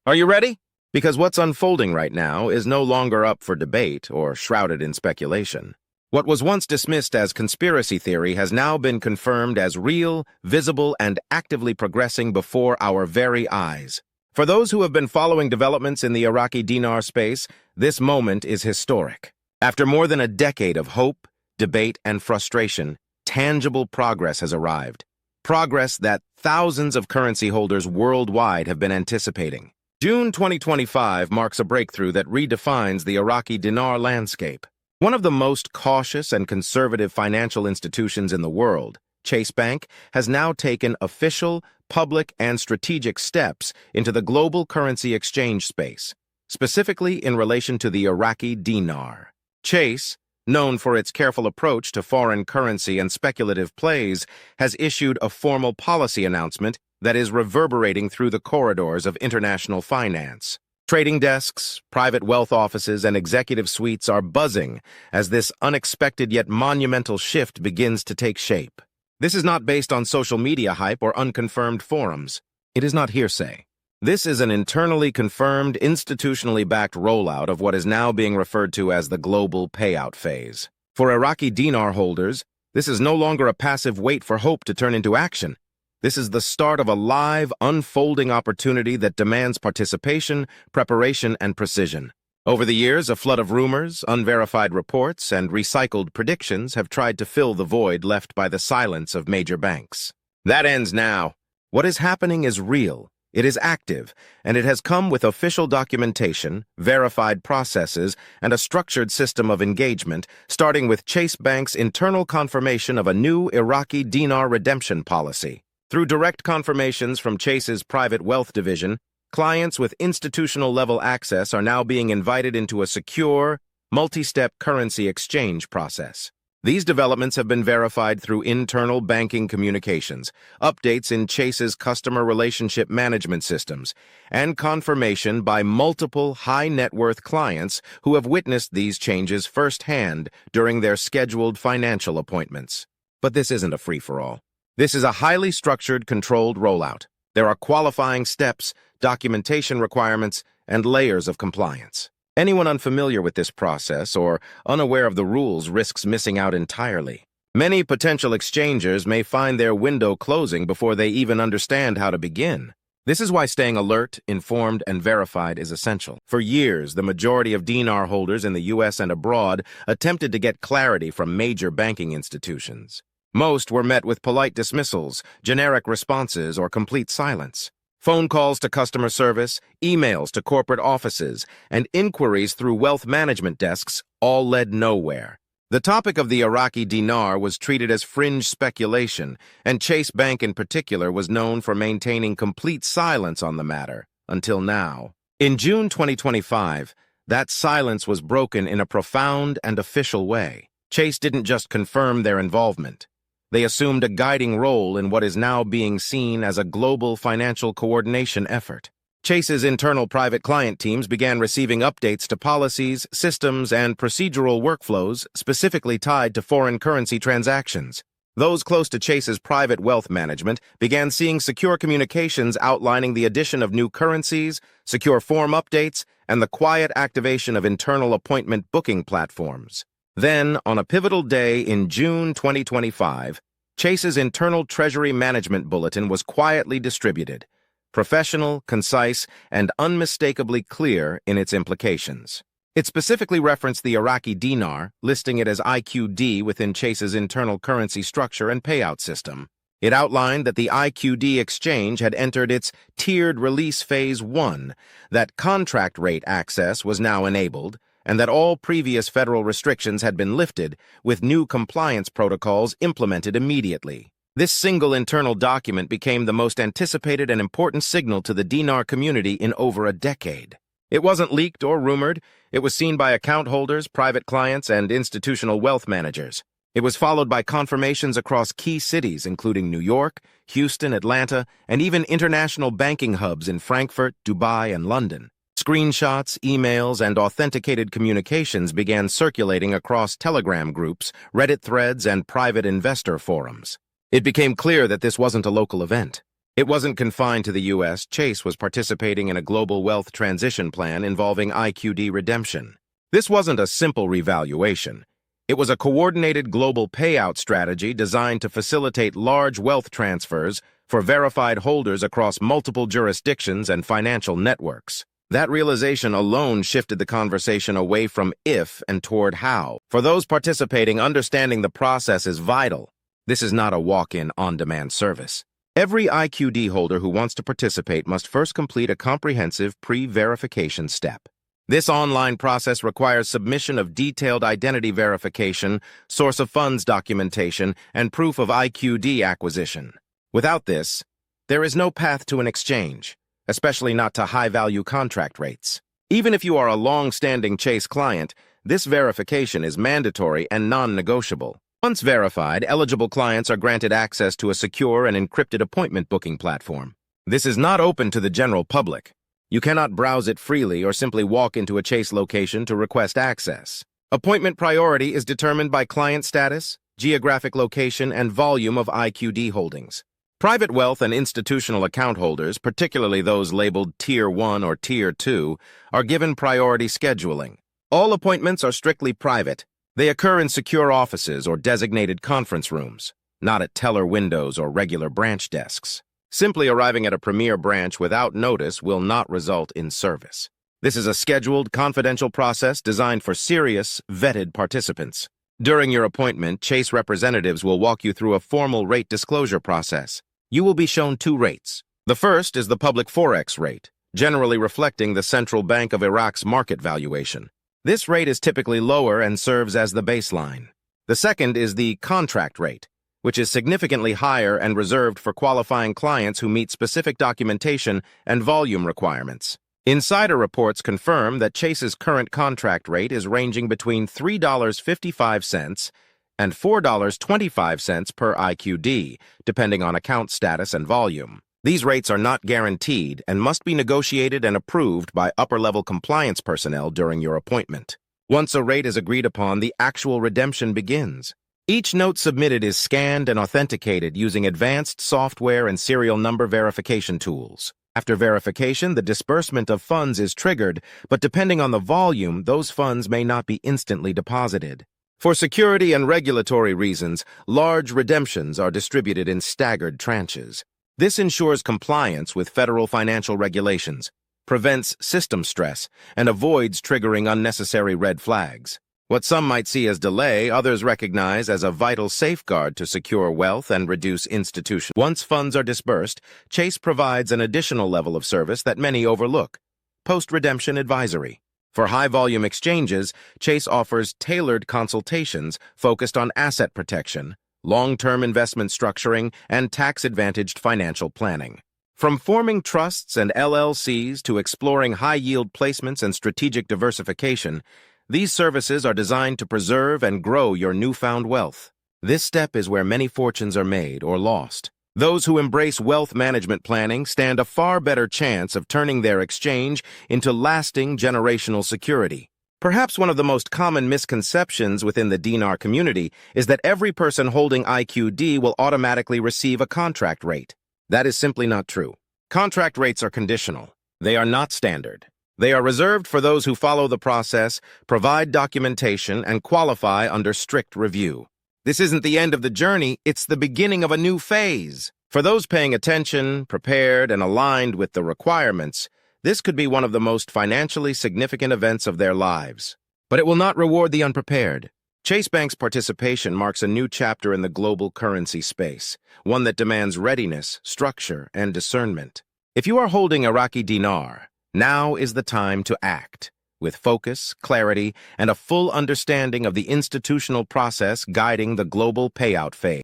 Are you ready? Because what's unfolding right now is no longer up for debate or shrouded in speculation. What was once dismissed as conspiracy theory has now been confirmed as real, visible, and actively progressing before our very eyes. For those who have been following developments in the Iraqi Dinar space, this moment is historic. After more than a decade of hope, debate, and frustration, tangible progress has arrived. Progress that thousands of currency holders worldwide have been anticipating. June 2025 marks a breakthrough that redefines the Iraqi dinar landscape. One of the most cautious and conservative financial institutions in the world, Chase Bank, has now taken official, public, and strategic steps into the global currency exchange space, specifically in relation to the Iraqi dinar. Chase, known for its careful approach to foreign currency and speculative plays, has issued a formal policy announcement that is reverberating through the corridors of international finance. Trading desks, private wealth offices, and executive suites are buzzing as this unexpected yet monumental shift begins to take shape. This is not based on social media hype or unconfirmed forums. It is not hearsay. This is an internally confirmed, institutionally backed rollout of what is now being referred to as the global payout phase. For Iraqi dinar holders, this is no longer a passive wait for hope to turn into action. This is the start of a live, unfolding opportunity that demands participation, preparation, and precision. Over the years, a flood of rumors, unverified reports, and recycled predictions have tried to fill the void left by the silence of major banks. That ends now. What is happening is real. It is active, and it has come with official documentation, verified processes, and a structured system of engagement, starting with Chase Bank's internal confirmation of a new Iraqi dinar redemption policy. Through direct confirmations from Chase's private wealth division, clients with institutional-level access are now being invited into a secure, multi-step currency exchange process. These developments have been verified through internal banking communications, updates in Chase's customer relationship management systems, and confirmation by multiple high-net-worth clients who have witnessed these changes firsthand during their scheduled financial appointments. But this isn't a free-for-all. This is a highly structured, controlled rollout. There are qualifying steps, documentation requirements, and layers of compliance. Anyone unfamiliar with this process or unaware of the rules risks missing out entirely. Many potential exchangers may find their window closing before they even understand how to begin. This is why staying alert, informed, and verified is essential. For years, the majority of dinar holders in the U.S. and abroad attempted to get clarity from major banking institutions. Most were met with polite dismissals, generic responses, or complete silence. Phone calls to customer service, emails to corporate offices, and inquiries through wealth management desks all led nowhere. The topic of the Iraqi dinar was treated as fringe speculation, and Chase Bank in particular was known for maintaining complete silence on the matter, until now. In June 2025, that silence was broken in a profound and official way. Chase didn't just confirm their involvement. They assumed a guiding role in what is now being seen as a global financial coordination effort. Chase's internal private client teams began receiving updates to policies, systems, and procedural workflows specifically tied to foreign currency transactions. Those close to Chase's private wealth management began seeing secure communications outlining the addition of new currencies, secure form updates, and the quiet activation of internal appointment booking platforms. Then, on a pivotal day in June 2025, Chase's internal Treasury Management Bulletin was quietly distributed, professional, concise, and unmistakably clear in its implications. It specifically referenced the Iraqi dinar, listing it as IQD within Chase's internal currency structure and payout system. It outlined that the IQD exchange had entered its tiered release phase 1, that contract rate access was now enabled, and that all previous federal restrictions had been lifted, with new compliance protocols implemented immediately. This single internal document became the most anticipated and important signal to the dinar community in over a decade. It wasn't leaked or rumored. It was seen by account holders, private clients, and institutional wealth managers. It was followed by confirmations across key cities, including New York, Houston, Atlanta, and even international banking hubs in Frankfurt, Dubai, and London. Screenshots, emails, and authenticated communications began circulating across Telegram groups, Reddit threads, and private investor forums. It became clear that this wasn't a local event. It wasn't confined to the U.S. Chase was participating in a global wealth transition plan involving IQD redemption. This wasn't a simple revaluation. It was a coordinated global payout strategy designed to facilitate large wealth transfers for verified holders across multiple jurisdictions and financial networks. That realization alone shifted the conversation away from if and toward how. For those participating, understanding the process is vital. This is not a walk-in, on-demand service. Every IQD holder who wants to participate must first complete a comprehensive pre-verification step. This online process requires submission of detailed identity verification, source of funds documentation, and proof of IQD acquisition. Without this, there is no path to an exchange, especially not to high-value contract rates. Even if you are a long-standing Chase client, this verification is mandatory and non-negotiable. Once verified, eligible clients are granted access to a secure and encrypted appointment booking platform. This is not open to the general public. You cannot browse it freely or simply walk into a Chase location to request access. Appointment priority is determined by client status, geographic location, and volume of IQD holdings. Private wealth and institutional account holders, particularly those labeled Tier 1 or Tier 2, are given priority scheduling. All appointments are strictly private. They occur in secure offices or designated conference rooms, not at teller windows or regular branch desks. Simply arriving at a premier branch without notice will not result in service. This is a scheduled, confidential process designed for serious, vetted participants. During your appointment, Chase representatives will walk you through a formal rate disclosure process. You will be shown two rates. The first is the public Forex rate, generally reflecting the Central Bank of Iraq's market valuation. This rate is typically lower and serves as the baseline. The second is the contract rate, which is significantly higher and reserved for qualifying clients who meet specific documentation and volume requirements. Insider reports confirm that Chase's current contract rate is ranging between $3.55 and $4.25 per IQD, depending on account status and volume. These rates are not guaranteed and must be negotiated and approved by upper-level compliance personnel during your appointment. Once a rate is agreed upon, the actual redemption begins. Each note submitted is scanned and authenticated using advanced software and serial number verification tools. After verification, the disbursement of funds is triggered, but depending on the volume, those funds may not be instantly deposited. For security and regulatory reasons, large redemptions are distributed in staggered tranches. This ensures compliance with federal financial regulations, prevents system stress, and avoids triggering unnecessary red flags. What some might see as delay, others recognize as a vital safeguard to secure wealth and reduce institution. Once funds are disbursed, Chase provides an additional level of service that many overlook: post-redemption advisory. For high-volume exchanges, Chase offers tailored consultations focused on asset protection, long-term investment structuring, and tax-advantaged financial planning. From forming trusts and LLCs to exploring high-yield placements and strategic diversification, these services are designed to preserve and grow your newfound wealth. This step is where many fortunes are made or lost. Those who embrace wealth management planning stand a far better chance of turning their exchange into lasting generational security. Perhaps one of the most common misconceptions within the Dinar community is that every person holding IQD will automatically receive a contract rate. That is simply not true. Contract rates are conditional. They are not standard. They are reserved for those who follow the process, provide documentation, and qualify under strict review. This isn't the end of the journey, it's the beginning of a new phase. For those paying attention, prepared, and aligned with the requirements, this could be one of the most financially significant events of their lives. But it will not reward the unprepared. Chase Bank's participation marks a new chapter in the global currency space, one that demands readiness, structure, and discernment. If you are holding Iraqi Dinar, now is the time to act, with focus, clarity, and a full understanding of the institutional process guiding the global payout phase.